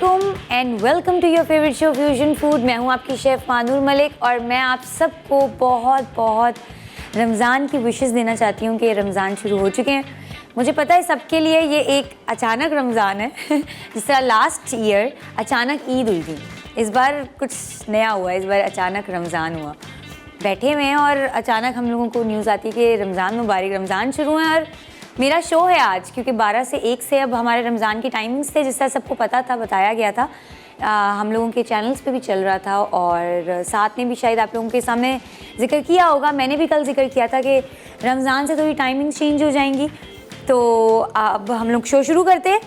अस्सलामुअलैकुम and welcome to your favourite show fusion food. मैं हूं आपकी शेफ़ मानूर मलिक और मैं आप सबको बहुत रमज़ान की विशेस देना चाहती हूं कि रमज़ान शुरू हो चुके हैं। मुझे पता है सबके लिए ये एक अचानक रमज़ान है जिस तरह लास्ट ईयर अचानक ईद हुई थी, इस बार कुछ नया हुआ, इस बार अचानक रमज़ान हुआ। बैठे हुए हैं और अचानक हम लोगों को न्यूज़ आती है कि रमज़ान मुबारक, रमज़ान शुरू है। और मेरा शो है आज क्योंकि 12 से 1 से अब हमारे रमज़ान की टाइमिंग्स थे, जिस तरह सबको पता था, बताया गया था। हम लोगों के चैनल्स पे भी चल रहा था और साथ में भी शायद आप लोगों के सामने जिक्र किया होगा। मैंने भी कल जिक्र किया था कि रमज़ान से थोड़ी टाइमिंग्स चेंज हो जाएंगी। तो अब हम लोग शो शुरू करते हैं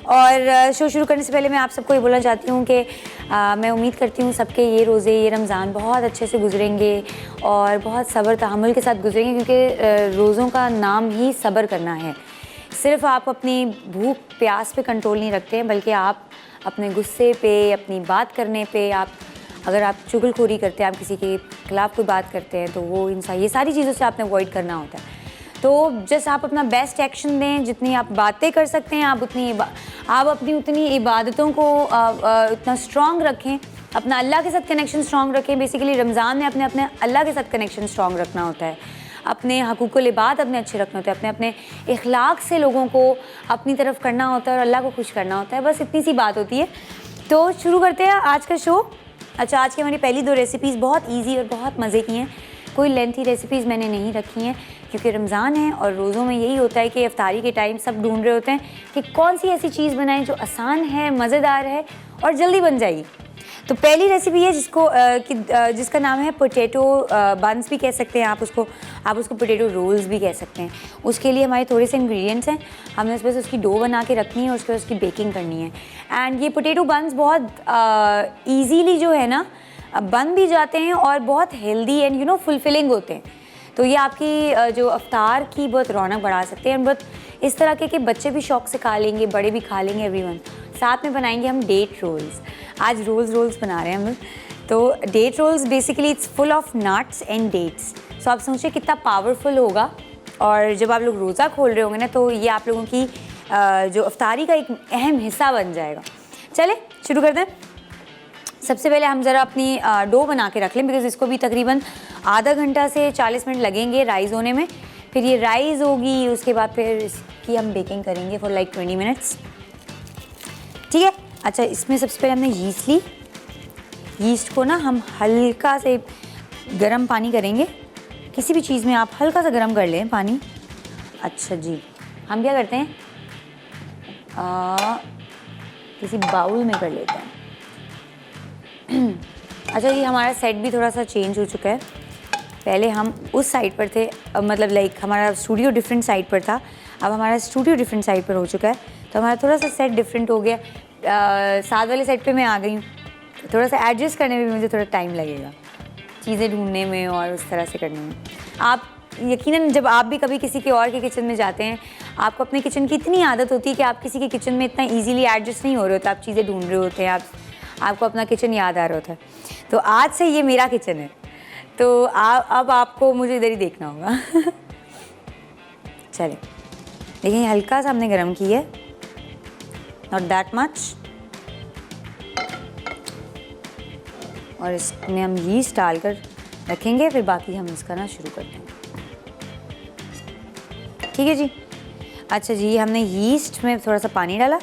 और शो शुरू करने से पहले मैं आप सबको ये बोलना चाहती हूँ कि मैं उम्मीद करती हूँ सबके ये रोज़े, ये रमज़ान बहुत अच्छे से गुजरेंगे और बहुत सब्र तहम्मुल के साथ गुजरेंगे, क्योंकि रोज़ों का नाम ही सब्र करना है। सिर्फ आप अपनी भूख प्यास पे कंट्रोल नहीं रखते हैं, बल्कि आप अपने गुस्से पे, अपनी बात करने पे, अगर आप चुगलखोरी करते हैं, आप किसी के खिलाफ़ कोई बात करते हैं तो वो इंसान, ये सारी चीज़ों से आपने अवॉइड करना होता है। तो जस्ट आप अपना बेस्ट एक्शन दें, जितनी आप बातें कर सकते हैं आप अपनी उतनी इबादतों को उतना स्ट्रॉन्ग रखें, अपना अल्लाह के साथ कनेक्शन स्ट्रॉन्ग रखें। बेसिकली रमज़ान में अपने अल्लाह के साथ कनेक्शन स्ट्रॉन्ग रखना होता है, अपने हकूक़ुल इबाद अपने अच्छे रखने होते हैं, अपने इखलाक से लोगों को अपनी तरफ करना होता है और अल्लाह को खुश करना होता है। बस इतनी सी बात होती है। तो शुरू करते हैं आज का शो। अच्छा, आज की हमारी पहली 2 रेसिपीज़ बहुत ईजी और बहुत मज़े की हैं। कोई लेंथी रेसिपीज़ मैंने नहीं रखी हैं क्योंकि रमज़ान है और रोज़ों में यही होता है कि इफ्तारी के टाइम सब ढूंढ रहे होते हैं कि कौन सी ऐसी चीज़ बनाएं जो आसान है, मज़ेदार है और जल्दी बन जाएगी। तो पहली रेसिपी है जिसका नाम है पोटैटो बन्स भी कह सकते हैं आप उसको पोटैटो रोल्स भी कह सकते हैं। उसके लिए हमारे थोड़े से इंग्रेडिएंट्स हैं, हमने बस उसकी डो बना के रखनी है और उसके बाद उसकी बेकिंग करनी है। एंड ये पोटैटो बन्स बहुत ईजीली जो है ना बन भी जाते हैं और बहुत हेल्दी एंड फुलफिलिंग होते हैं। तो ये आपकी जो अफ्तार की बहुत रौनक बढ़ा सकते हैं। बहुत इस तरह के कि बच्चे भी शौक से खा लेंगे, बड़े भी खा लेंगे, एवरीवन। साथ में बनाएंगे हम डेट रोल्स। आज रोल्स बना रहे हैं हम लोग। तो date rolls basically it's full of nuts and dates. So आप सोचिए कितना पावरफुल होगा। और जब आप लोग रोज़ा खोल रहे होंगे ना तो ये आप लोगों की जो अफ्तारी का एक अहम हिस्सा बन जाएगा। चले शुरू करते हैं। सबसे पहले हम ज़रा अपनी डो बना के रख लें, बिकॉज़ इसको भी तकरीबन आधा घंटा से 40 मिनट लगेंगे राइज़ होने में। फिर ये राइज़ होगी, उसके बाद फिर इसकी हम बेकिंग करेंगे फॉर लाइक 20 मिनट्स। ठीक है। अच्छा, इसमें सबसे पहले हमने यीस्ट ली। यीस्ट को ना हम हल्का से गर्म पानी करेंगे। किसी भी चीज़ में आप हल्का सा गर्म कर लें पानी। अच्छा जी, हम क्या करते हैं, किसी बाउल में कर लेते हैं। अच्छा, ये हमारा सेट भी थोड़ा सा चेंज हो चुका है। पहले हम उस साइड पर थे, मतलब लाइक हमारा स्टूडियो डिफरेंट साइड पर था, अब हमारा स्टूडियो डिफरेंट साइड पर हो चुका है। तो हमारा थोड़ा सा सेट डिफरेंट हो गया। साथ वाले सेट पे मैं आ गई हूँ। तो थोड़ा सा एडजस्ट करने में मुझे थोड़ा टाइम लगेगा, चीज़ें ढूंढने में और उस तरह से करने में। आप यकीनन जब आप भी कभी किसी के और के किचन में जाते हैं, आपको अपने किचन की इतनी आदत होती है कि आप किसी के किचन में इतना ईजीली एडजस्ट नहीं हो रहे होते, आप चीज़ें ढूंढ रहे होते हैं, आपको अपना किचन याद आ रहा होता है। तो आज से ये मेरा किचन है, तो अब आपको मुझे इधर ही देखना होगा। चलिए, देखिए हल्का सा हमने गरम की है, नॉट दैट मच। और इसमें हम यीस्ट डालकर रखेंगे, फिर बाकी हम इसका ना शुरू करते हैं। ठीक है जी। अच्छा जी, हमने यीस्ट में थोड़ा सा पानी डाला,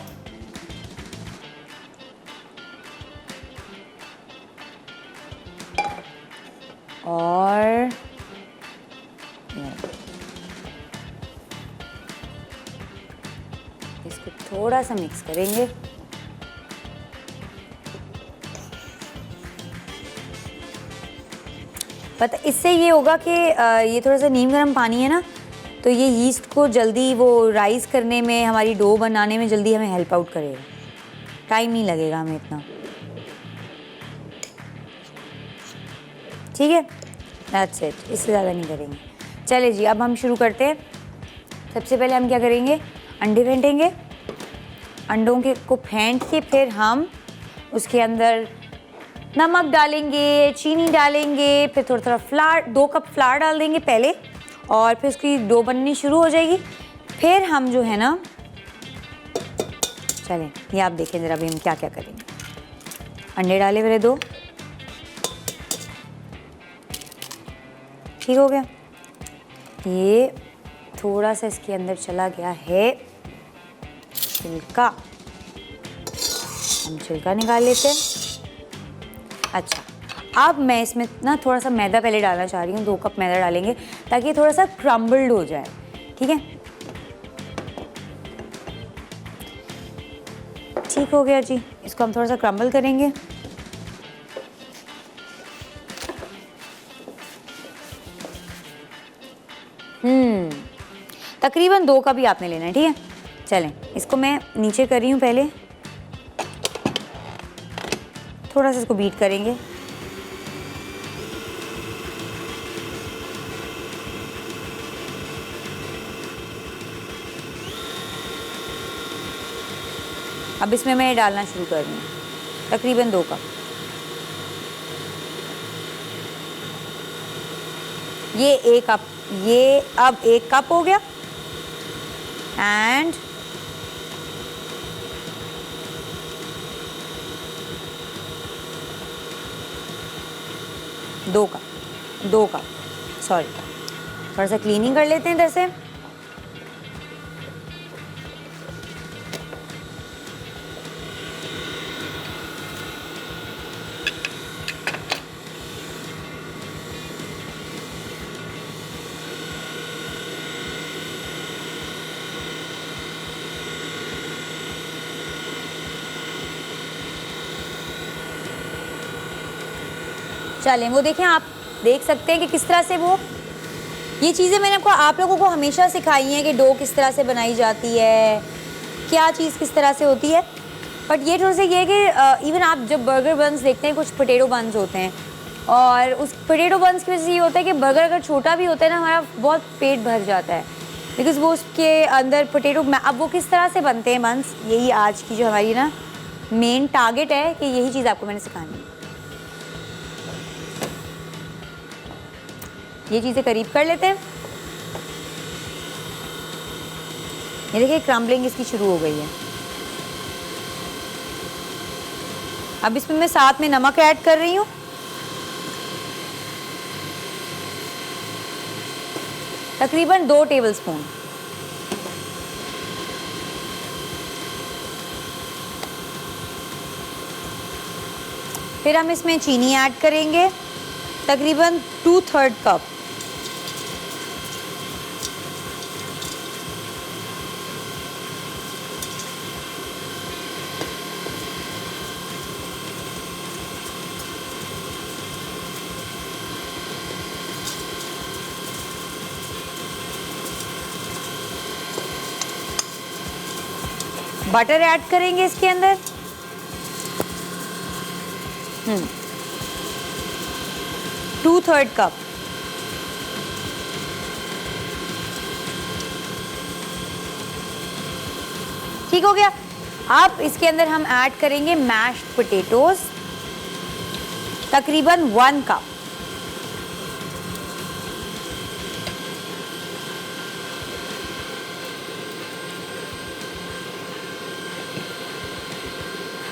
और इसको थोड़ा सा मिक्स करेंगे। पता इससे ये होगा कि ये थोड़ा सा नीम गर्म पानी है ना, तो ये यीस्ट को जल्दी वो राइज़ करने में, हमारी डो बनाने में जल्दी हमें हेल्प आउट करेगा। टाइम नहीं लगेगा हमें इतना। ठीक है, दैट्स इट, इससे ज़्यादा नहीं करेंगे। चले जी, अब हम शुरू करते हैं। सबसे पहले हम क्या करेंगे, अंडे फेंटेंगे। अंडों को फेंट के फिर हम उसके अंदर नमक डालेंगे, चीनी डालेंगे, फिर थोड़ा थोड़ा फ्लावर, 2 कप फ्लावर डाल देंगे पहले, और फिर उसकी डो बननी शुरू हो जाएगी। फिर हम जो है ना, चलें ये आप देखें ज़रा अभी हम क्या क्या करेंगे। अंडे डाले मेरे 2। ठीक हो गया। ये थोड़ा सा इसके अंदर चला गया है छिलका, हम छिलका निकाल लेते हैं। अच्छा, अब मैं इसमें ना थोड़ा सा मैदा पहले डालना चाह रही हूँ। 2 कप मैदा डालेंगे ताकि ये थोड़ा सा क्रम्बल्ड हो जाए। ठीक है, ठीक हो गया जी। इसको हम थोड़ा सा क्रम्बल करेंगे। तकरीबन 2 कप ही आपने लेना है। ठीक है, चलें, इसको मैं नीचे कर रही हूँ। पहले थोड़ा सा इसको बीट करेंगे। अब इसमें मैं डालना शुरू कर रही हूँ तकरीबन 2 कप। ये 1 कप, ये अब 1 कप हो गया एंड दो कप सॉरी, थोड़ा सा क्लीनिंग कर लेते हैं इधर से। चलें, वो देखें, आप देख सकते हैं कि किस तरह से वो, ये चीज़ें मैंने आप लोगों को हमेशा सिखाई हैं कि डो किस तरह से बनाई जाती है, क्या चीज़ किस तरह से होती है। बट ये थोड़ा सा ये है कि इवन आप जब बर्गर बन्स देखते हैं, कुछ पोटैटो बन्स होते हैं, और उस पोटैटो बन्स की वजह से ये होता है कि बर्गर अगर छोटा भी होता है ना, हमारा बहुत पेट भर जाता है, बिकॉज़ वो उसके अंदर पोटैटो। अब वो किस तरह से बनते हैं बन्स, यही आज की जो हमारी ना मेन टारगेट है कि यही चीज़ आपको मैंने सिखानी है। ये चीज़ें करीब कर लेते हैं। ये देखिए क्रम्बलिंग इसकी शुरू हो गई है। अब इसमें मैं साथ में नमक ऐड कर रही हूँ। तकरीबन 2 टेबलस्पून। फिर हम इसमें चीनी ऐड करेंगे, तकरीबन 2/3 कप। बटर ऐड करेंगे इसके अंदर। 2/3 कप। ठीक हो गया। अब इसके अंदर हम ऐड करेंगे मैश्ड पोटैटोज, तकरीबन 1 कप।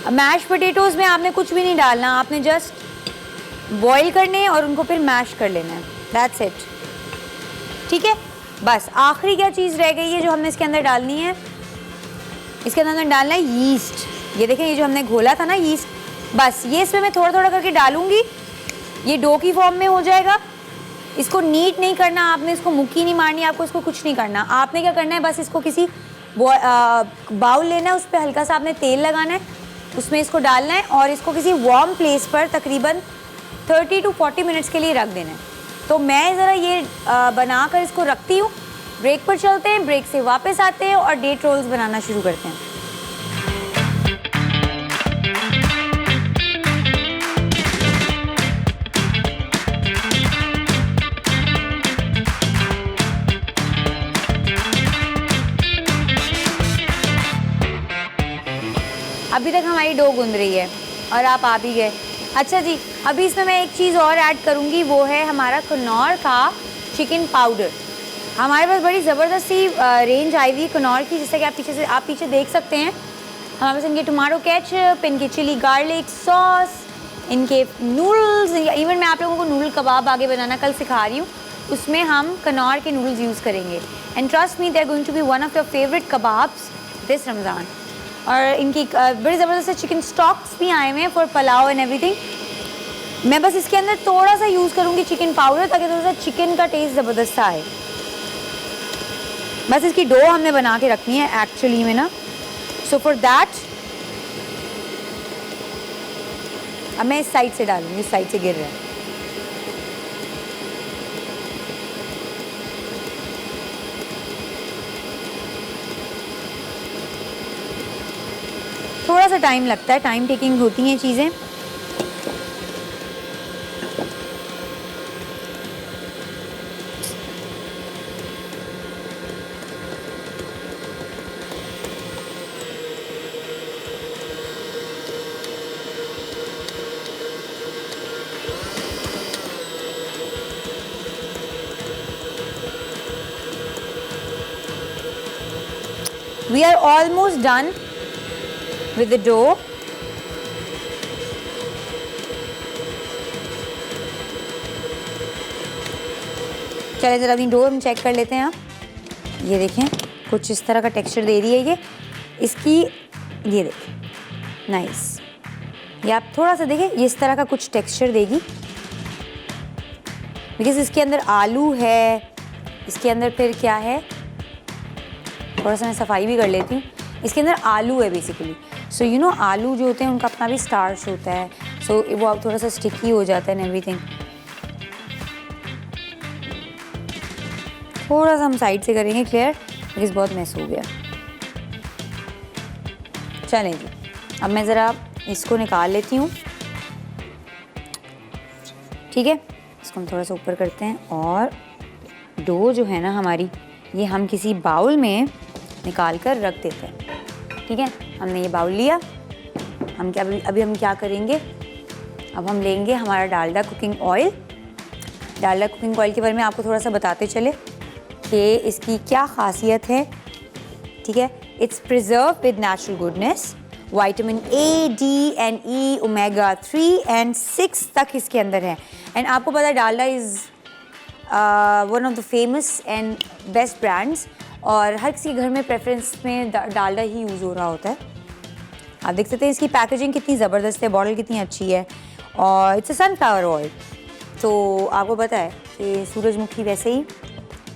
मैश पोटैटोज़ में आपने कुछ भी नहीं डालना, आपने जस्ट बॉईल करने हैं और उनको फिर मैश कर लेना है, दैट्स इट। ठीक है, बस आखिरी क्या चीज़ रह गई है जो हमने इसके अंदर डालनी है, इसके अंदर डालना है यीस्ट। ये देखें, ये जो हमने घोला था ना यीस्ट, बस ये इसमें मैं थोड़ा थोड़ा करके डालूंगी, ये डो की फॉर्म में हो जाएगा। इसको नीट नहीं करना आपने, इसको मुक्की नहीं मारनी, आपको इसको कुछ नहीं करना। आपने क्या करना है, बस इसको किसी बाउल लेना है, उस पर हल्का सा आपने तेल लगाना है, उसमें इसको डालना है और इसको किसी वार्म प्लेस पर तकरीबन 30 to 40 मिनट्स के लिए रख देना है। तो मैं ज़रा ये बनाकर इसको रखती हूँ। ब्रेक पर चलते हैं, ब्रेक से वापस आते हैं और डेट रोल्स बनाना शुरू करते हैं। अभी तक हमारी डो गूंद रही है और आप आ भी गए। अच्छा जी, अभी इसमें मैं एक चीज़ और ऐड करूँगी, वो है हमारा कनौर का चिकन पाउडर। हमारे पास बड़ी ज़बरदस्त सी रेंज आई हुई कनौर की, जैसे कि आप पीछे देख सकते हैं। हमारे पास इनके टमाटो केचप, इनके चिली गार्लिक सॉस, इनके नूडल्स, इवन मैं आप लोगों को नूडल कबाब आगे बनाना कल सिखा रही हूँ, उसमें हम कनौर के नूडल्स यूज़ करेंगे। And trust me, they are going to be one of your favourite kebabs this Ramzan. और इनकी बड़े ज़बरदस्त चिकन स्टॉक्स भी आए हुए हैं फॉर पुलाव एंड एवरीथिंग। मैं बस इसके अंदर थोड़ा सा यूज़ करूँगी चिकन पाउडर, ताकि थोड़ा सा चिकन का टेस्ट ज़बरदस्त आए। बस इसकी डो हमने बना के रखनी है एक्चुअली में ना। सो फॉर दैट अब मैं इस साइड से डालूंगी, इस साइड से गिर रहा है। थोड़ा सा टाइम लगता है, टाइम टेकिंग होती हैं चीज़ें। We are almost done with the dough. चलिए ज़रा अपनी डो हम चेक कर लेते हैं। आप ये देखें, कुछ इस तरह का टेक्सचर दे रही है ये इसकी, ये देखें नाइस। ये आप थोड़ा सा देखें, ये इस तरह का कुछ टेक्सचर देगी, बिकॉज इसके अंदर आलू है, इसके अंदर फिर क्या है, थोड़ा सा मैं सफाई भी कर लेती हूँ। इसके अंदर आलू है बेसिकली। सो यू नो आलू जो होते हैं उनका अपना भी स्टार्च होता है, सो वो अब थोड़ा सा स्टिकी हो जाता है एंड एवरीथिंग। थोड़ा सा हम साइड से करेंगे क्लियर, बिकॉज बहुत मैस हो गया। चलें जी, अब मैं ज़रा इसको निकाल लेती हूँ, ठीक है। इसको हम थोड़ा सा ऊपर करते हैं और डो जो है ना हमारी, ये हम किसी बाउल में निकाल कर रख देते हैं, ठीक है। हमने ये बाउल लिया, हम क्या अभी हम क्या करेंगे, अब हम लेंगे हमारा Dalda cooking oil. Dalda cooking oil के बारे में आपको थोड़ा सा बताते चले कि इसकी क्या खासियत है, ठीक है। It's preserve with natural goodness, vitamin A, D and E, omega 3 and 6 तक इसके अंदर है। एंड आपको पता है Dalda is one of the famous and best brands, और हर किसी के घर में प्रेफरेंस में डालडा ही यूज़ हो रहा होता है। आप देख सकते हैं इसकी पैकेजिंग कितनी ज़बरदस्त है, बॉटल कितनी अच्छी है, और इट्स अ सनफ्लावर ऑयल। तो आपको पता है कि सूरजमुखी वैसे ही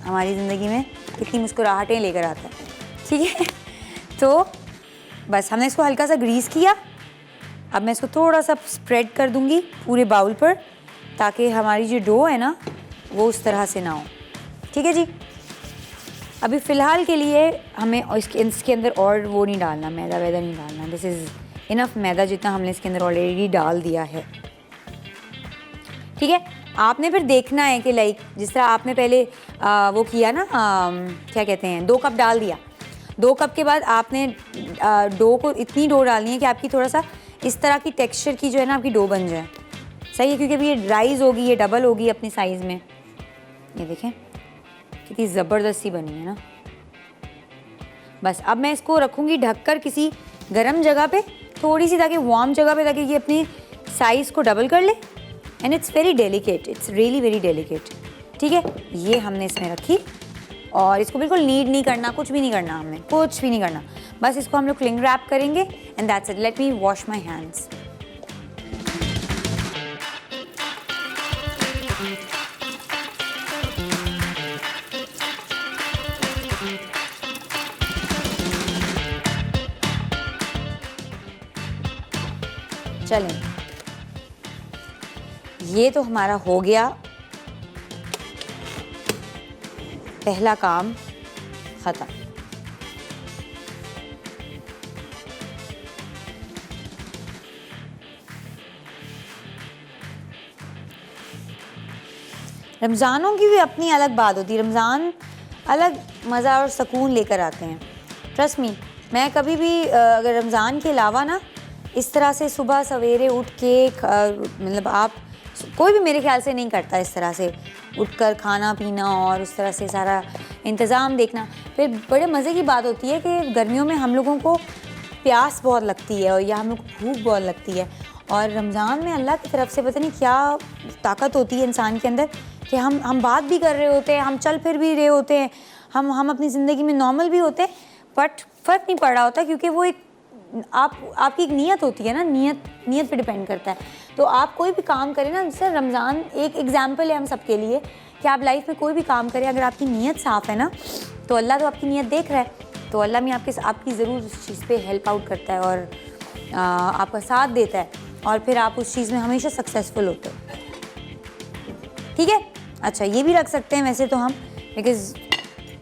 हमारी ज़िंदगी में कितनी मुस्कुराहटें लेकर आता है, ठीक है। तो बस हमने इसको हल्का सा ग्रीस किया। अब मैं इसको थोड़ा सा स्प्रेड कर दूँगी पूरे बाउल पर, ताकि हमारी जो डो है ना वो उस तरह से ना हो, ठीक है जी। अभी फ़िलहाल के लिए हमें इसके अंदर और वो नहीं डालना, मैदा वैदा नहीं डालना। दिस इज़ इनफ मैदा, जितना हमने इसके अंदर ऑलरेडी डाल दिया है, ठीक है। आपने फिर देखना है कि लाइक जिस तरह आपने पहले वो किया ना, क्या कहते हैं, 2 कप डाल दिया। 2 कप के बाद आपने डो को इतनी डो डालनी है कि आपकी थोड़ा सा इस तरह की टेक्सचर की जो है ना आपकी डो बन जाए, सही है। क्योंकि अभी ये राइज़ होगी, ये डबल होगी अपनी साइज़ में। ये देखें कितनी ज़बरदस्ती बनी है ना। बस अब मैं इसको रखूँगी ढककर किसी गर्म जगह पे, थोड़ी सी, ताकि वार्म जगह पे, ताकि ये अपनी साइज़ को डबल कर ले। And it's very delicate, it's really very delicate, ठीक है। ये हमने इसमें रखी और इसको बिल्कुल नीड नहीं करना, कुछ भी नहीं करना, हमने कुछ भी नहीं करना। बस इसको हम लोग क्लिंग रैप करेंगे and that's it. Let me wash my hands. चलें, ये तो हमारा हो गया पहला काम ख़त्म। रमज़ानों की भी अपनी अलग बात होती है। रमज़ान अलग मज़ा और सुकून लेकर आते हैं। ट्रस्ट मी, मैं कभी भी अगर रमज़ान के अलावा ना इस तरह से सुबह सवेरे उठ के मतलब आप कोई भी मेरे ख्याल से नहीं करता इस तरह से उठकर खाना पीना और उस तरह से सारा इंतज़ाम देखना। फिर बड़े मज़े की बात होती है कि गर्मियों में हम लोगों को प्यास बहुत लगती है और या हम लोग को भूख बहुत लगती है। और रमज़ान में अल्लाह की तरफ से पता नहीं क्या ताकत होती है इंसान के अंदर कि हम बात भी कर रहे होते हैं, हम चल फिर भी रहे होते हैं, हम अपनी ज़िंदगी में नॉर्मल भी होते हैं, बट फ़र्क नहीं पड़ रहा होता क्योंकि वो एक आपकी एक नीयत होती है ना, नीयत पे डिपेंड करता है। तो आप कोई भी काम करें ना, जैसे रमज़ान एक एग्जाम्पल है हम सबके लिए कि आप लाइफ में कोई भी काम करें, अगर आपकी नीयत साफ़ है ना, तो अल्लाह तो आपकी नीयत देख रहा है, तो अल्लाह में आपकी ज़रूर उस चीज़ पे हेल्प आउट करता है और आपका साथ देता है और फिर आप उस चीज़ में हमेशा सक्सेसफुल होते हो। ठीक है, अच्छा ये भी रख सकते हैं वैसे तो हम, बिकॉज़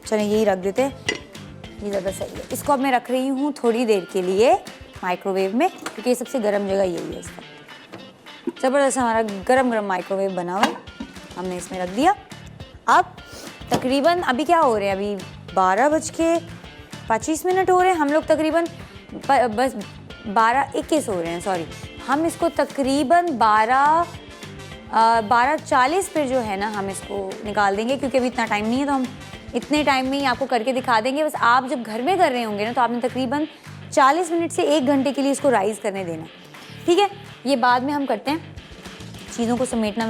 चलें यही रख देते हैं, ये ज़्यादा सही है। इसको अब मैं रख रही हूँ थोड़ी देर के लिए माइक्रोवेव में, क्योंकि ये सबसे गर्म जगह यही है इसका। ज़बरदस्त हमारा गरम माइक्रोवेव बना हुआ है, हमने इसमें रख दिया। अब तकरीबन अभी क्या हो रहे हैं, अभी 12:25 हो रहे हैं। हम लोग तकरीबन बस 12:21 हो रहे हैं, सॉरी। हम इसको तकरीबन 12:40 पे जो है ना हम इसको निकाल देंगे, क्योंकि अभी इतना टाइम नहीं है, तो हम इतने टाइम में ही आपको करके दिखा देंगे। बस आप जब घर में कर रहे होंगे ना, तो आपने तकरीबन 40 मिनट से 1 घंटे के लिए इसको राइज़ करने देना, ठीक है। ये बाद में हम करते हैं, चीज़ों को समेटना।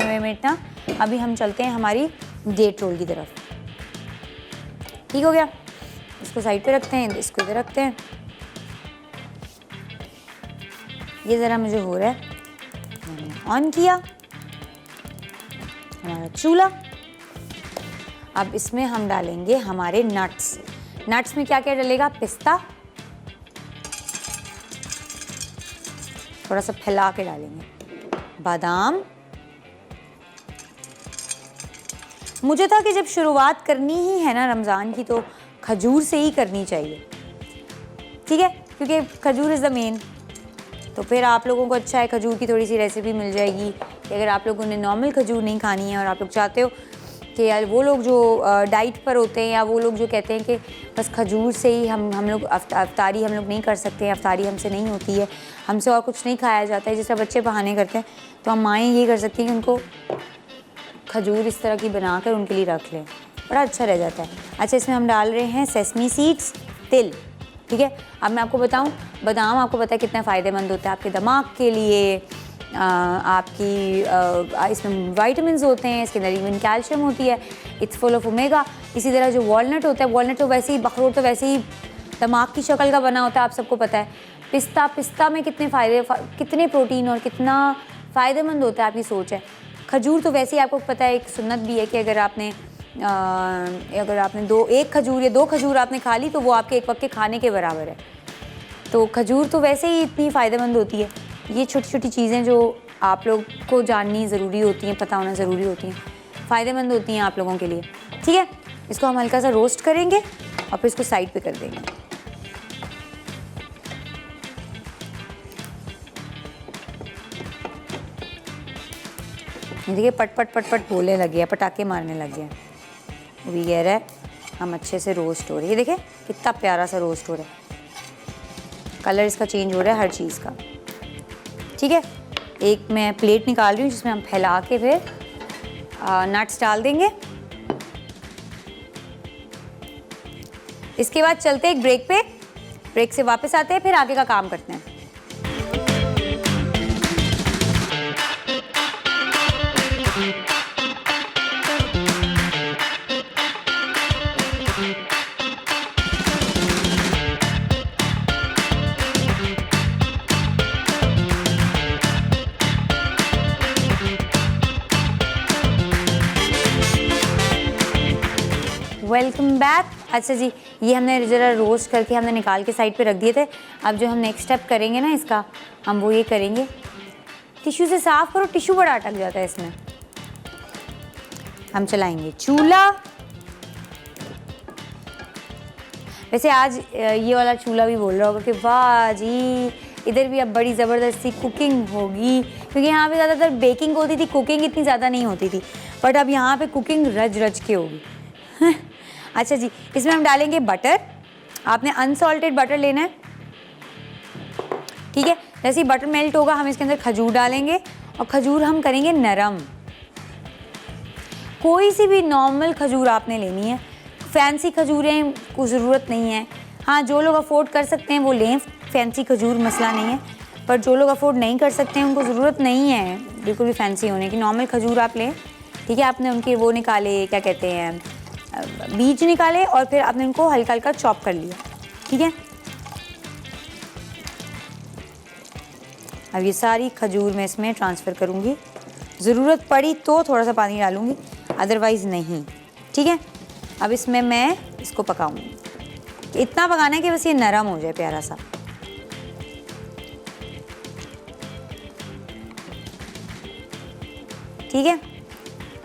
अभी हम चलते हैं हमारी डेट रोल की तरफ। ठीक हो गया, इसको साइड पे रखते हैं, इसको इधर रखते हैं। ये ज़रा मुझे हो रहा है, मैंने ऑन किया हमारा चूल्हा। अब इसमें हम डालेंगे हमारे नट्स। नट्स में क्या क्या डलेगा, पिस्ता, थोड़ा सा फैला के डालेंगे, बादाम। मुझे था कि जब शुरुआत करनी ही है ना रमज़ान की, तो खजूर से ही करनी चाहिए, ठीक है, क्योंकि खजूर इज़ द मेन। तो फिर आप लोगों को अच्छा है, खजूर की थोड़ी सी रेसिपी मिल जाएगी कि अगर आप लोगों ने नॉर्मल खजूर नहीं खानी है और आप लोग चाहते हो कि यार वो लोग जो डाइट पर होते हैं या वो लोग जो कहते हैं कि बस खजूर से ही हम लोग अफ्तारी हम लोग नहीं कर सकते, अफ्तारी हमसे नहीं होती है, हमसे और कुछ नहीं खाया जाता है, जिस तरह बच्चे बहाने करते हैं, तो हम माएँ ये कर सकती हैं कि उनको खजूर इस तरह की बनाकर उनके लिए रख लें, बड़ा अच्छा रह जाता है। अच्छा, इसमें हम डाल रहे हैं सेसमी सीड्स, तिल, ठीक है। अब मैं आपको बताऊं, बादाम आपको पता है कितना फ़ायदेमंद होता है आपके दिमाग के लिए, आपकी इसमें विटामिन्स होते हैं, इसके अंदर इवन कैल्शियम होती है, इट्स फुल ऑफ ओमेगा। इसी तरह जो वॉलनट होता है, वॉलनट तो वैसे ही, अखरोट तो वैसे ही दिमाग की शक्ल का बना होता है, आप सबको पता है। पिस्ता में कितने प्रोटीन और कितना फ़ायदेमंद होता है, आपकी सोच है। खजूर तो वैसे ही आपको पता है, एक सुन्नत भी है कि अगर आपने एक खजूर या 2 खजूर आपने खा ली तो वो आपके एक वक्त के खाने के बराबर है। तो खजूर तो वैसे ही इतनी फ़ायदेमंद होती है। ये छोटी छोटी चीज़ें जो आप लोग को जाननी ज़रूरी होती हैं, पता होना ज़रूरी होती हैं, फ़ायदेमंद होती हैं आप लोगों के लिए, ठीक है। इसको हम हल्का सा रोस्ट करेंगे और फिर इसको साइड पे कर देंगे। देखिए पट पट बोलने लगे हैं, पटाखे मारने लगे हैं। अभी कह रहा है हम अच्छे से रोस्ट हो रही है, देखिए कितना प्यारा सा रोस्ट हो रहा है, कलर इसका चेंज हो रहा है हर चीज़ का, ठीक है। एक मैं प्लेट निकाल रही हूँ जिसमें हम फैला के फिर नट्स डाल देंगे। इसके बाद चलते एक ब्रेक पे, ब्रेक से वापस आते हैं, फिर आगे का काम करते हैं। Welcome back. अच्छा जी, ये हमने ज़रा रोस्ट करके हमने निकाल के साइड पे रख दिए थे। अब जो हम नेक्स्ट स्टेप करेंगे ना इसका, हम वो ये करेंगे, टिश्यू से साफ़ करो, टिश्यू बड़ा अटक जाता है इसमें। हम चलाएंगे चूल्हा। वैसे आज ये वाला चूल्हा भी बोल रहा होगा कि वाह जी, इधर भी अब बड़ी ज़बरदस्ती कुकिंग होगी, क्योंकि यहाँ पे ज़्यादातर बेकिंग होती थी, कुकिंग इतनी ज़्यादा नहीं होती थी, बट अब यहाँ पे कुकिंग रज के होगी। अच्छा जी, इसमें हम डालेंगे बटर। आपने अनसॉल्टेड बटर लेना है, ठीक है। जैसे ही बटर मेल्ट होगा हम इसके अंदर खजूर डालेंगे और खजूर हम करेंगे नरम। कोई सी भी नॉर्मल खजूर आपने लेनी है, फैंसी खजूरें को ज़रूरत नहीं है। हाँ, जो लोग अफोर्ड कर सकते हैं वो लें फैंसी खजूर मसला नहीं है, पर जो लोग अफोर्ड नहीं कर सकते हैं उनको ज़रूरत नहीं है बिल्कुल भी फैंसी होने की। नॉर्मल खजूर आप लें, ठीक है। आपने उनके वो निकाले, क्या कहते हैं, बीज निकाले और फिर आपने उनको हल्का हल्का चॉप कर लिया, ठीक है। अब ये सारी खजूर मैं इसमें ट्रांसफ़र करूँगी। ज़रूरत पड़ी तो थोड़ा सा पानी डालूँगी, अदरवाइज़ नहीं, ठीक है। अब इसमें मैं इसको पकाऊँगी। इतना पकाना है कि बस ये नरम हो जाए प्यारा सा। ठीक है,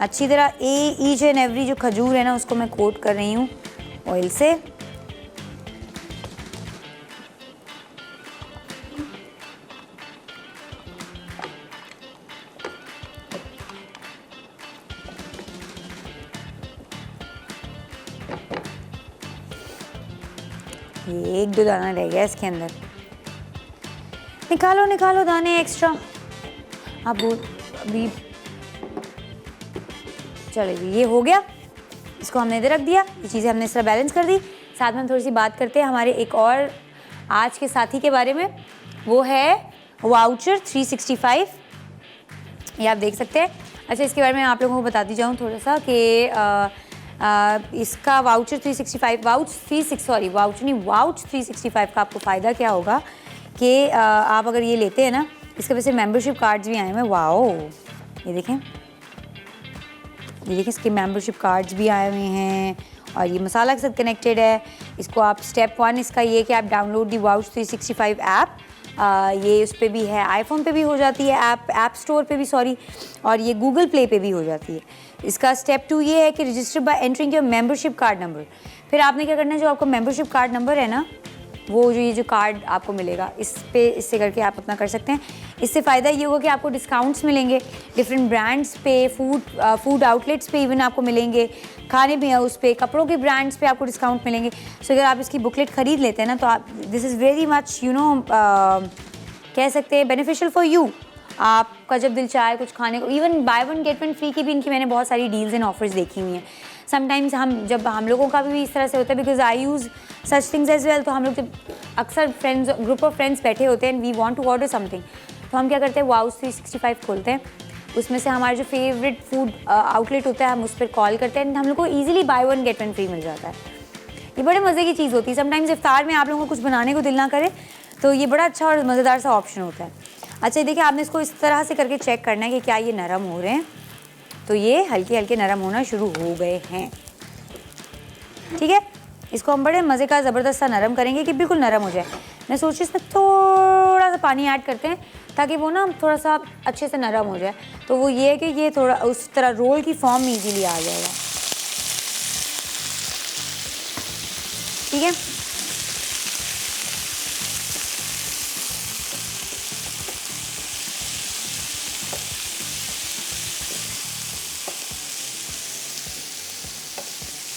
अच्छी तरह ईच एंड एवरी जो खजूर है ना उसको मैं कोट कर रही हूँ ऑयल से। ये 1-2 दाना रह गया इसके अंदर, निकालो निकालो दाने एक्स्ट्रा। अब अभी चलिए ये हो गया, इसको हमने इधर रख दिया। ये चीज़ें हमने इस तरह बैलेंस कर दी। साथ में हम थोड़ी सी बात करते हैं हमारे एक और आज के साथी के बारे में, वो है वाउचर 365। ये आप देख सकते हैं। अच्छा, इसके बारे में आप लोगों को बताती जाऊँ थोड़ा सा कि इसका वाउच 365 का आपको फ़ायदा क्या होगा कि आप अगर ये लेते हैं ना, इसके वजह से मेम्बरशिप कार्ड्स भी आए हुए हैं। वाओ, ये देखें, ये देखिए, इसके मेंबरशिप कार्ड्स भी आए हुए हैं और ये मसाला के साथ कनेक्टेड है। इसको आप स्टेप 1 इसका ये कि आप डाउनलोड दी वाउच 365 ऐप, ये उस पर भी है, आईफोन पे भी हो जाती है ऐप स्टोर पे भी, सॉरी, और ये गूगल प्ले पे भी हो जाती है। इसका स्टेप 2 ये है कि register bye entering your membership card number. फिर आपने क्या करना है, जो आपका मेंबरशिप कार्ड नंबर है ना, वो जो ये जो कार्ड आपको मिलेगा, इससे करके आप अपना कर सकते हैं। इससे फ़ायदा ये होगा कि आपको डिस्काउंट्स मिलेंगे डिफरेंट ब्रांड्स पे, फूड आउटलेट्स पे इवन आपको मिलेंगे, खाने भी हैं उस पर, कपड़ों के ब्रांड्स पे आपको डिस्काउंट मिलेंगे। सो अगर आप इसकी बुकलेट ख़रीद लेते हैं ना, तो आप दिस इज़ वेरी मच कह सकते हैं बेनिफिशियल फॉर यू। आपका जब दिल चाहे कुछ खाने को, इवन बाय 1 गेट 1 फ्री की भी इनकी मैंने बहुत सारी डील्स एंड ऑफर्स देखी हुई हैं। समटाइम्स हम लोगों का भी इस तरह से होता है, because I use such things as well. तो हम लोग जब अक्सर ग्रुप ऑफ फ्रेंड्स बैठे होते हैं and we want to order something, तो हम क्या करते हैं, वाउच 365 खोलते हैं, उसमें से हमारे जो फेवरेट फूड आउटलेट होता है हम उस पर कॉल करते हैं एंड हम लोग को ईजिली बाय 1 गेट 1 फ्री मिल जाता है। ये बड़े मज़े की चीज़ होती है। समटाइम्स इफ्तार में आप लोगों को कुछ बनाने को दिल ना करे तो ये बड़ा अच्छा और मज़ेदार सा ऑप्शन होता है। अच्छा, देखिए, आपने इसको इस तरह से करके चेक करना है कि क्या ये नरम हो रहे हैं। तो ये हल्के हल्के नरम होना शुरू हो गए हैं, ठीक है। इसको हम बड़े मज़े का ज़बरदस्त सा नरम करेंगे कि बिल्कुल नरम हो जाए। मैं सोच रही इसमें थोड़ा सा पानी ऐड करते हैं ताकि वो ना थोड़ा सा अच्छे से नरम हो जाए। तो वो ये है कि ये थोड़ा उस तरह रोल की फॉर्म में ईजीली आ जाएगा, ठीक है।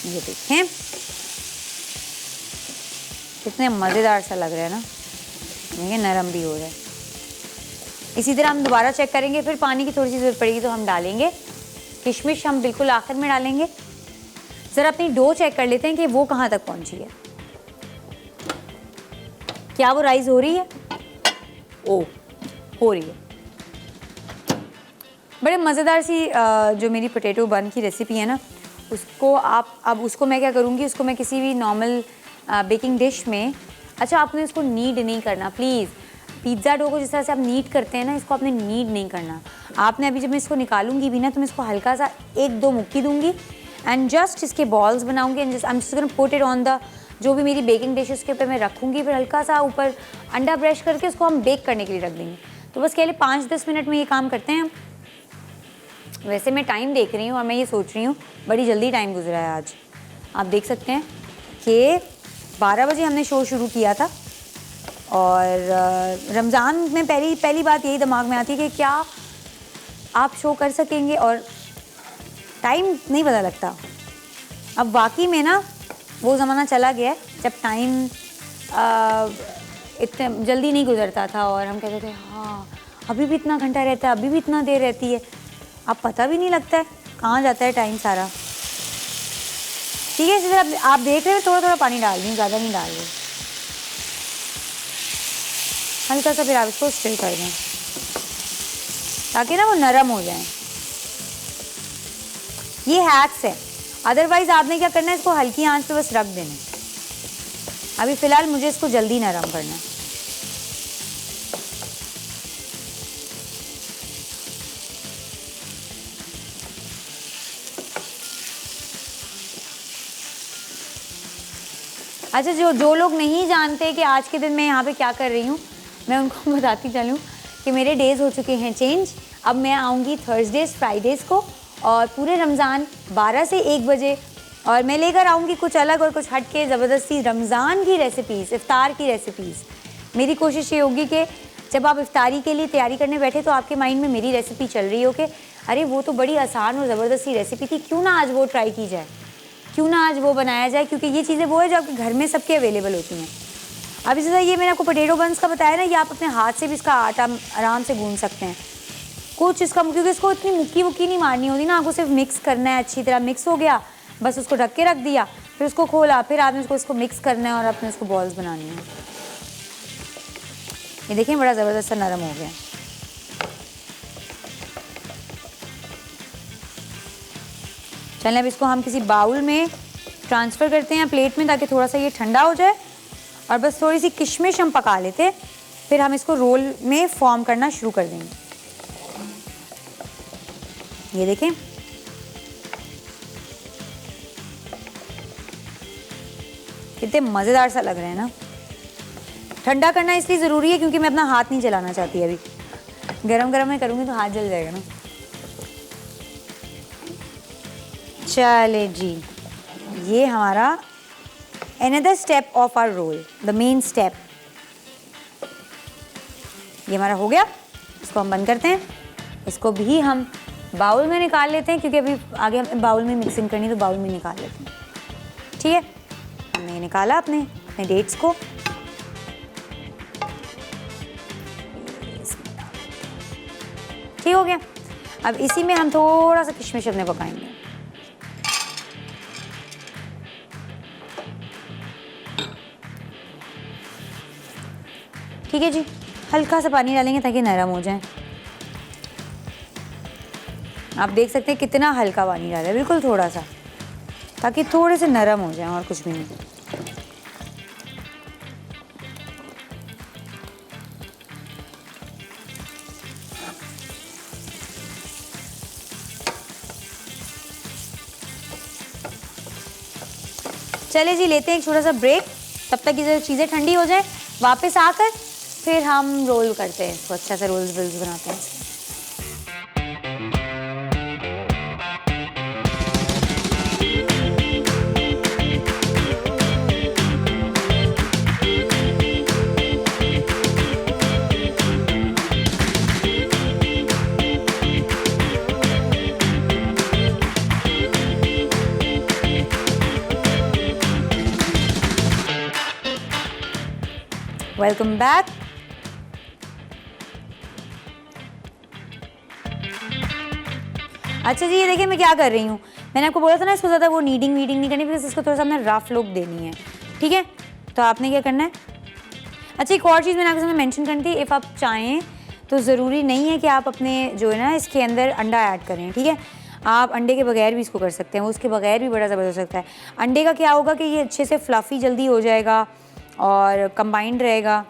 ये देखें कितने मज़ेदार सा लग रहा है ना, देखिए नरम भी हो रहा है। इसी तरह हम दोबारा चेक करेंगे, फिर पानी की थोड़ी सी ज़रूरत पड़ेगी तो हम डालेंगे। किशमिश हम बिल्कुल आखिर में डालेंगे। ज़रा अपनी डो चेक कर लेते हैं कि वो कहाँ तक पहुँची है, क्या वो राइज़ हो रही है? ओ, हो रही है। बड़े मज़ेदार सी जो मेरी पोटैटो बन की रेसिपी है ना, उसको अब उसको मैं क्या करूँगी, उसको मैं किसी भी नॉर्मल बेकिंग डिश में, अच्छा आपने इसको नीड नहीं करना प्लीज़। पिज़्ज़ा डो को जिस तरह से आप नीड करते हैं ना, इसको आपने नीड नहीं करना। आपने अभी जब मैं इसको निकालूंगी भी ना, तो मैं इसको हल्का सा 1-2 मुक्की दूंगी एंड जस्ट इसके बॉल्स बनाऊंगी and just I am just gonna put it on the, जो भी मेरी बेकिंग डिश उसके ऊपर मैं रखूँगी, फिर हल्का सा ऊपर अंडा ब्रश करके उसको हम बेक करने के लिए रख देंगे। तो बस केवल 5-10 मिनट में ये काम करते हैं हम। वैसे मैं टाइम देख रही हूँ और मैं ये सोच रही हूँ बड़ी जल्दी टाइम गुजरा है आज। आप देख सकते हैं कि 12 बजे हमने शो शुरू किया था और रमज़ान में पहली बात यही दिमाग में आती है कि क्या आप शो कर सकेंगे, और टाइम नहीं पता लगता। अब वाकई में ना वो ज़माना चला गया है जब टाइम इतने जल्दी नहीं गुजरता था और हम कहते थे हाँ अभी भी इतना घंटा रहता है, अभी भी इतना देर रहती है। अब पता भी नहीं लगता है कहाँ जाता है टाइम सारा, ठीक है। इसी तरह आप देख रहे हो थोड़ा थोड़ा पानी डाल रही हूँ, ज़्यादा नहीं डाल रही। हल्का सा फिर आप इसको स्टिर कर दें ताकि ना वो नरम हो जाए। ये हैक्स है, अदरवाइज आपने क्या करना है, इसको हल्की आंच पे बस रख देना। अभी फ़िलहाल मुझे इसको जल्दी नरम करना है। अच्छा, जो लोग नहीं जानते कि आज के दिन मैं यहाँ पे क्या कर रही हूँ, मैं उनको बताती चलूँ कि मेरे डेज़ हो चुके हैं चेंज। अब मैं आऊँगी थर्सडेज़ फ्राइडेज़ को और पूरे रमज़ान 12 से 1 बजे, और मैं लेकर आऊँगी कुछ अलग और कुछ हट के ज़बरदस्ती रमज़ान की रेसिपीज़, इफ़्तार की रेसिपीज़। मेरी कोशिश ये होगी कि जब आप इफ़्तारी के लिए तैयारी करने बैठे तो आपके माइंड में मेरी रेसिपी चल रही हो कि अरे वो तो बड़ी आसान और ज़बरदस्ती रेसिपी थी, क्यों ना आज वो ट्राई की जाए, क्यों ना आज वो बनाया जाए, क्योंकि ये चीज़ें वो है जो आपके घर में सबके अवेलेबल होती हैं। अब इसी तरह ये मैंने आपको पोटैटो बंस का बताया ना, ये आप अपने हाथ से भी इसका आटा आराम से गूंद सकते हैं। कुछ इसका, क्योंकि इसको इतनी मुक्की मुक्की नहीं मारनी होती ना, आपको सिर्फ मिक्स करना है। अच्छी तरह मिक्स हो गया, बस उसको ढक के रख दिया, फिर उसको खोला, फिर आपने इसको मिक्स करना है और आपने उसको बॉल्स बनानी है। ये देखिए बड़ा ज़बरदस्त सा नरम हो गया। चलें अब इसको हम किसी बाउल में ट्रांसफ़र करते हैं, प्लेट में, ताकि थोड़ा सा ये ठंडा हो जाए। और बस थोड़ी सी किशमिश हम पका लेते हैं, फिर हम इसको रोल में फॉर्म करना शुरू कर देंगे। ये देखें, कितने मज़ेदार सा लग रहे हैं ना। ठंडा करना इसलिए ज़रूरी है क्योंकि मैं अपना हाथ नहीं जलाना चाहती अभी। गरम गरम में करूँगी तो हाथ जल जाएगा ना। चले जी, ये हमारा another step of our roll, the main step, ये हमारा हो गया। इसको हम बंद करते हैं। इसको भी हम बाउल में निकाल लेते हैं, क्योंकि अभी आगे हमें बाउल में मिक्सिंग करनी, तो बाउल में निकाल लेते हैं। ठीक है, हमने निकाला अपने डेट्स को। ठीक हो गया। अब इसी में हम थोड़ा सा किशमिश अपने पकाएंगे। ठीक है जी, हल्का सा पानी डालेंगे ताकि नरम हो जाए। आप देख सकते हैं कितना हल्का पानी डाला है, बिल्कुल थोड़ा सा, ताकि थोड़े से नरम हो जाए और कुछ भी नहीं। चले जी, लेते हैं एक छोटा सा ब्रेक। तब तक ये चीज़ें ठंडी हो जाए, वापस आकर फिर हम रोल करते हैं इसको, अच्छा से रोल्स बनाते हैं। Welcome back. अच्छा जी, ये देखिए मैं क्या कर रही हूँ। मैंने आपको बोला था ना इसको ज़्यादा वो नीडिंग नहीं करनी, बिकॉज इसको थोड़ा सा हमने रफ लुक देनी है। ठीक है, तो आपने क्या करना है। अच्छा, एक और चीज़ मैंने आपके सामने मेंशन करनी थी, इफ़ आप चाहें तो ज़रूरी नहीं है कि आप अपने जो है ना इसके अंदर अंडा ऐड करें। ठीक है, आप अंडे के बगैर भी इसको कर सकते हैं, उसके बगैर भी बड़ा ज़बरदस्त लगता है। अंडे का क्या होगा कि ये अच्छे से फ्लफ़ी जल्दी हो जाएगा और कंबाइंड रहेगा,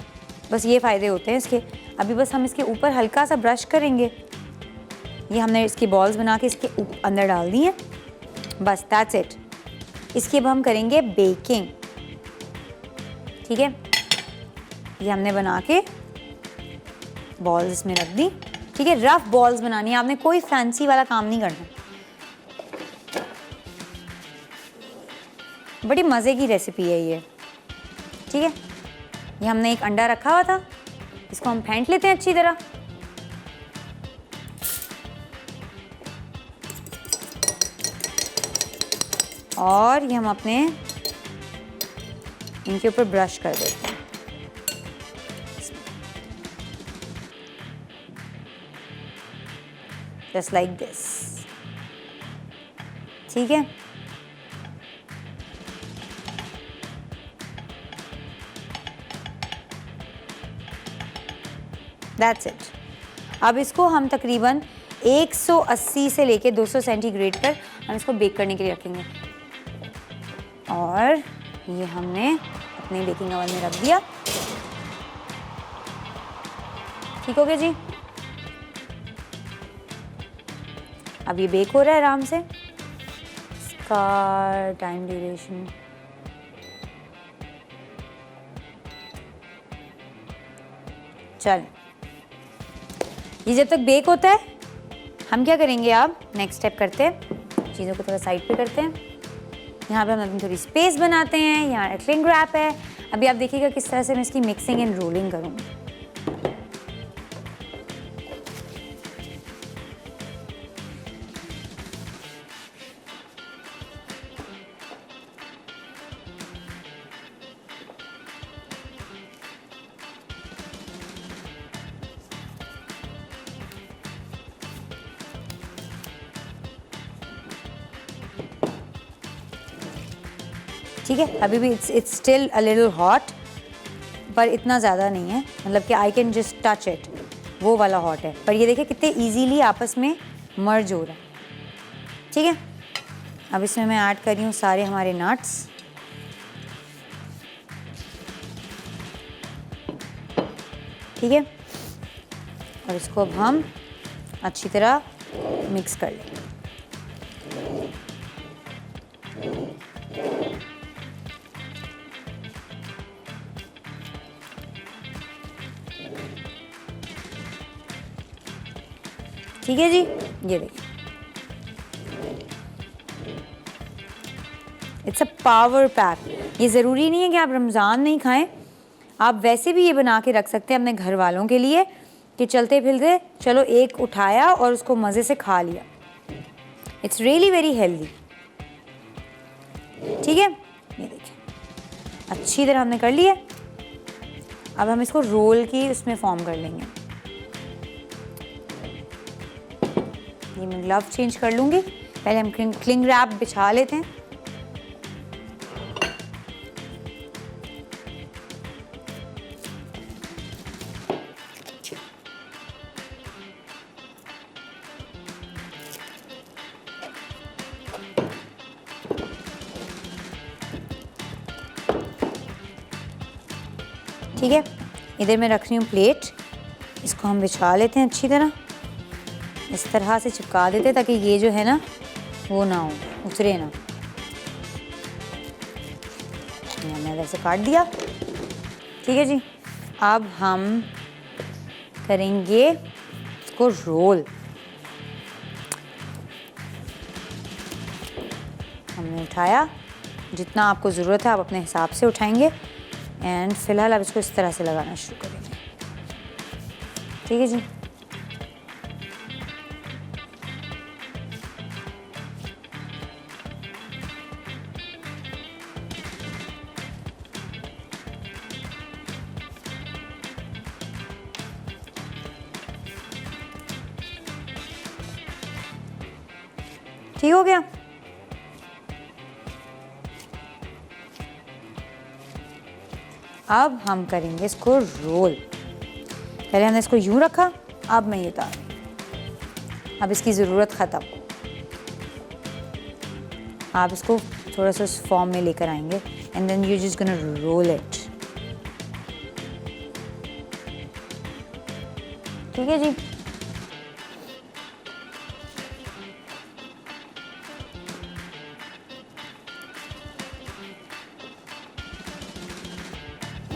बस ये फ़ायदे होते हैं इसके। अभी बस हम इसके ऊपर हल्का सा ब्रश करेंगे। ये हमने इसकी बॉल्स बना के इसके अंदर डाल दी हैं, बस दैट्स इट। इसकी अब हम करेंगे बेकिंग। ठीक है, ये हमने बना के बॉल्स इसमें रख दी। ठीक है, रफ बॉल्स बनानी है आपने, कोई फैंसी वाला काम नहीं करना। बड़ी मज़े की रेसिपी है ये। ठीक है, ये हमने एक अंडा रखा हुआ था, इसको हम फेंट लेते हैं अच्छी तरह। और ये हम अपने इनके ऊपर ब्रश कर देते हैं। Just like this. ठीक है, दैट्स इट। अब इसको हम तकरीबन 180 से लेके 200 सेंटीग्रेड पर हम इसको बेक करने के लिए रखेंगे। और ये हमने अपने बेकिंग ओवन में रख दिया। ठीक हो गया जी। अब ये बेक हो रहा है आराम से। इसका टाइम ड्यूरेशन चल, ये जब तक बेक होता है हम क्या करेंगे, अब नेक्स्ट स्टेप करते हैं, चीज़ों को थोड़ा साइड पे करते हैं। यहाँ पे हम अपनी थोड़ी स्पेस बनाते हैं। यहाँ क्लिंग रैप है। अभी आप देखिएगा किस तरह से मैं इसकी मिक्सिंग एंड रोलिंग करूँगी। ठीक है, अभी भी it's still a little hot, पर इतना ज़्यादा नहीं है, मतलब कि I can just touch it, वो वाला हॉट है। पर ये देखिए कितने इजीली आपस में मर्ज हो रहा है। ठीक है, अब इसमें मैं ऐड कर रही हूँ सारे हमारे नट्स। ठीक है, और इसको अब हम अच्छी तरह मिक्स कर लेंगे। ठीक है जी, ये देखिए इट्स अ पावर पैक। ये ज़रूरी नहीं है कि आप रमज़ान नहीं खाएं, आप वैसे भी ये बना के रख सकते हैं अपने घर वालों के लिए कि चलते फिरते चलो एक उठाया और उसको मज़े से खा लिया। It's really very healthy. ठीक है, ये देखिए अच्छी तरह हमने कर लिया। अब हम इसको रोल की उसमें फॉर्म कर लेंगे। ये मैं ग्लव चेंज कर लूँगी। पहले हम क्लिंग रैप बिछा लेते हैं। ठीक है, इधर मैं रख रही हूँ प्लेट। इसको हम बिछा लेते हैं अच्छी तरह, इस तरह से चिपका देते हैं ताकि ये जो है ना वो ना हो, उतरे ना। हमने इधर से काट दिया। ठीक है जी, अब हम करेंगे इसको रोल। हमने उठाया, जितना आपको ज़रूरत है आप अपने हिसाब से उठाएंगे। एंड फिलहाल आप इसको इस तरह से लगाना शुरू करेंगे। ठीक है जी, ठीक हो गया। अब हम करेंगे इसको रोल। पहले हमने इसको यूं रखा, अब मैं ये उतार, अब इसकी ज़रूरत ख़त्म। आप इसको थोड़ा सा उस फॉर्म में लेकर आएंगे and then you just gonna roll it. ठीक है जी,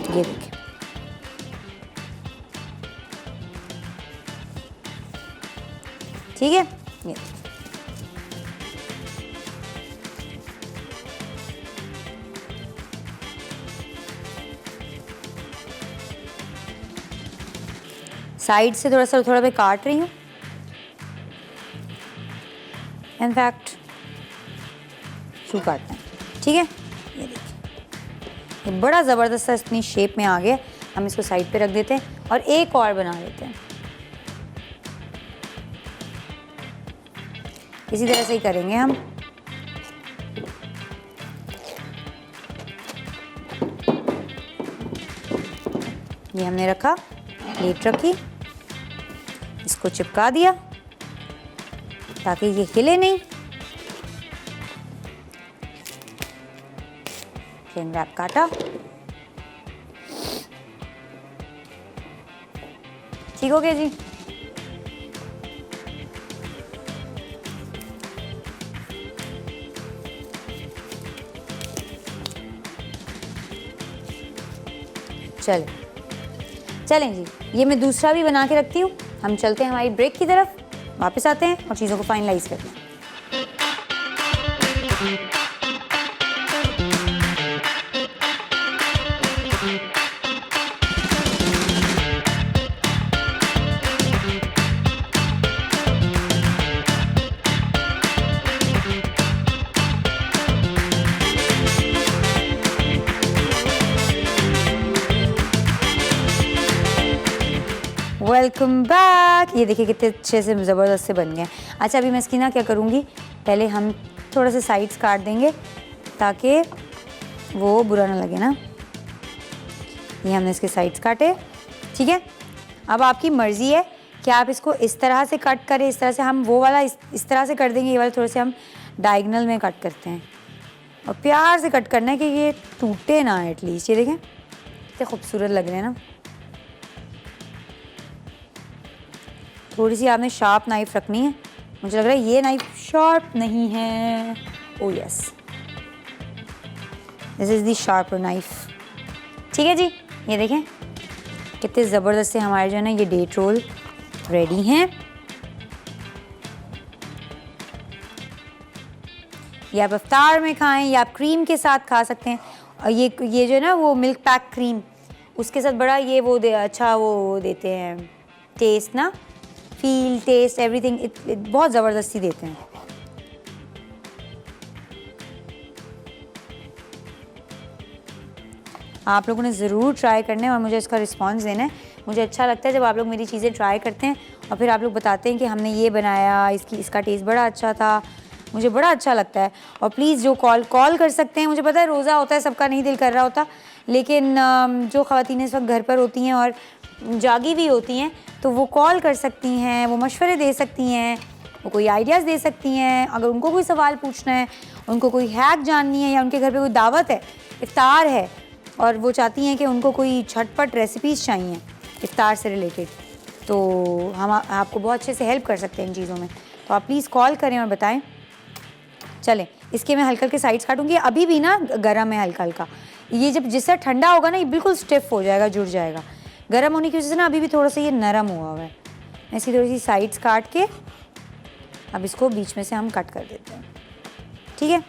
ये देखिए ठीक है। ये साइड से थोड़ा मैं काट रही हूँ। इनफैक्ट शू काटना है। ठीक है, ये देखिए ये बड़ा ज़बरदस्त इतनी शेप में आ गया। हम इसको साइड पे रख देते हैं और एक और बना लेते हैं। इसी तरह से ही करेंगे हम। ये हमने रखा, प्लेट रखी, इसको चिपका दिया ताकि ये हिले नहीं। प्लेन रैप काटा, ठीक हो गया जी। चलें जी, ये मैं दूसरा भी बना के रखती हूँ। हम चलते हैं हमारी ब्रेक की तरफ, वापस आते हैं और चीज़ों को फाइनलाइज करते हैं। Welcome back. ये देखिए कितने अच्छे से ज़बरदस्त से बन गए। अच्छा, अभी मैं इसकी ना क्या करूँगी, पहले हम थोड़ा सा साइड्स काट देंगे ताकि वो बुरा ना लगे ना। ये हमने इसके साइड्स काटे, ठीक है। अब आपकी मर्ज़ी है कि आप इसको इस तरह से कट करें, इस तरह से हम वो वाला इस तरह से कर देंगे, ये वाला थोड़े से हम डायगनल में कट करते हैं और प्यार से कट करना है कि ये टूटे ना एटलीस्ट। ये देखें कितने खूबसूरत लग रहे हैं ना। थोड़ी सी आपने शार्प नाइफ रखनी है। मुझे लग रहा है ये नाइफ शार्प नहीं है। Oh yes, this is the sharper knife, ठीक है जी। ये देखें कितने ज़बरदस्त से हमारे जो है ना ये डेट रोल रेडी हैं। ये आप इफ्तार में खाएं या आप क्रीम के साथ खा सकते हैं। और ये जो है ना वो मिल्क पैक क्रीम, उसके साथ बड़ा ये वो अच्छा वो देते हैं टेस्ट ना, फील, टेस्ट, एवरीथिंग बहुत ज़बरदस्ती देते हैं। आप लोगों ने ज़रूर ट्राई करना है और मुझे इसका रिस्पांस देना है। मुझे अच्छा लगता है जब आप लोग मेरी चीज़ें ट्राई करते हैं और फिर आप लोग बताते हैं कि हमने ये बनाया, इसका टेस्ट बड़ा अच्छा था। मुझे बड़ा अच्छा लगता है। और प्लीज़ जो कॉल कर सकते हैं, मुझे पता है रोज़ा होता है, सबका नहीं दिल कर रहा होता, लेकिन जो ख़वातीन इस वक्त घर पर होती हैं और जागी हुई होती हैं तो वो कॉल कर सकती हैं, वो मशवरे दे सकती हैं, वो कोई आइडियाज़ दे सकती हैं। अगर उनको कोई सवाल पूछना है, उनको कोई हैक जाननी है या उनके घर पे कोई दावत है, इफ्तार है और वो चाहती हैं कि उनको कोई झटपट रेसिपीज़ चाहिए इफ्तार से रिलेटेड, तो हम आपको बहुत अच्छे से हेल्प कर सकते हैं इन चीज़ों में। तो आप प्लीज़ कॉल करें और बताएं। चलें, इसके मैं हल्का के साइड्स काटूंगी। अभी भी ना गर्म है हल्का हल्का, ये जब जिससे ठंडा होगा ना ये बिल्कुल स्टिफ हो जाएगा, जुड़ जाएगा। गर्म होने की वजह से ना अभी भी थोड़ा सा ये नरम हुआ है। मैं इसकी थोड़ी सी साइड्स काट के अब इसको बीच में से हम कट कर देते हैं, ठीक है।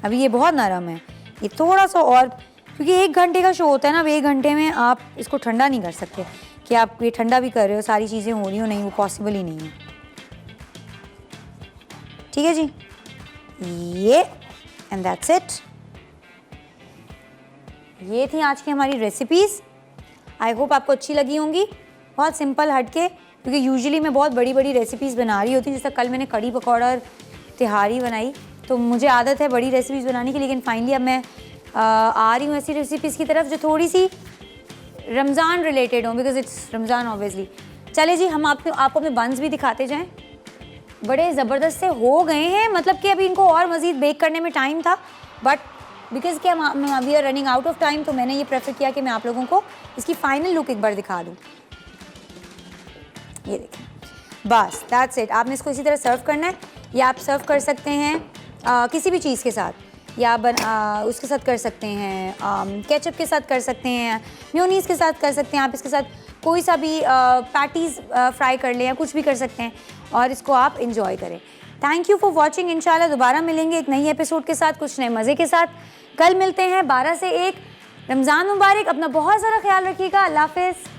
अभी ये बहुत नरम है, ये थोड़ा सा और, क्योंकि 1 घंटे का शो होता है ना, अब 1 घंटे में आप इसको ठंडा नहीं कर सकते कि आप ये ठंडा भी कर रहे हो, सारी चीज़ें हो रही हो, नहीं, वो पॉसिबल ही नहीं है, ठीक है जी। ये एंड दैट्स इट। ये थी आज की हमारी रेसिपीज़। आई होप आपको अच्छी लगी होंगी। बहुत सिंपल हटके, क्योंकि यूजुअली मैं बहुत बड़ी बड़ी रेसिपीज़ बना रही होती हूँ। जैसे कल मैंने कड़ी पकौड़ा और तिहारी बनाई, तो मुझे आदत है बड़ी रेसिपीज़ बनाने की, लेकिन फाइनली अब मैं आ रही हूँ ऐसी रेसिपीज़ की तरफ जो थोड़ी सी रमज़ान रिलेटेड हो, बिकॉज इट्स रमज़ान ऑब्वियसली। चले जी, हम आपको अपने बंस भी दिखाते जाएँ। बड़े ज़बरदस्त से हो गए हैं, मतलब कि अभी इनको और मज़ीद बेक करने में टाइम था, बट बिकॉज कि हम we are running out of time, तो मैंने ये प्रेफर किया कि मैं आप लोगों को इसकी फाइनल लुक एक बार दिखा दूँ। ये देखें, बस दैट्स इट। आपने इसको इसी तरह सर्व करना है, या आप सर्व कर सकते हैं किसी भी चीज़ के साथ, या उसके साथ कर सकते हैं, केचप के साथ कर सकते हैं, मेयोनीज़ के साथ कर सकते हैं। आप इसके साथ कोई सा भी पैटीज़ फ्राई कर लें या कुछ भी कर सकते हैं और इसको आप इंजॉय करें। Thank you for watching. इंशाल्लाह दोबारा मिलेंगे एक नई एपिसोड के साथ, कुछ नए मज़े के साथ। कल मिलते हैं 12 से 1। रमज़ान मुबारक। अपना बहुत सारा ख्याल रखिएगा। अल्लाह हाफ़िज़।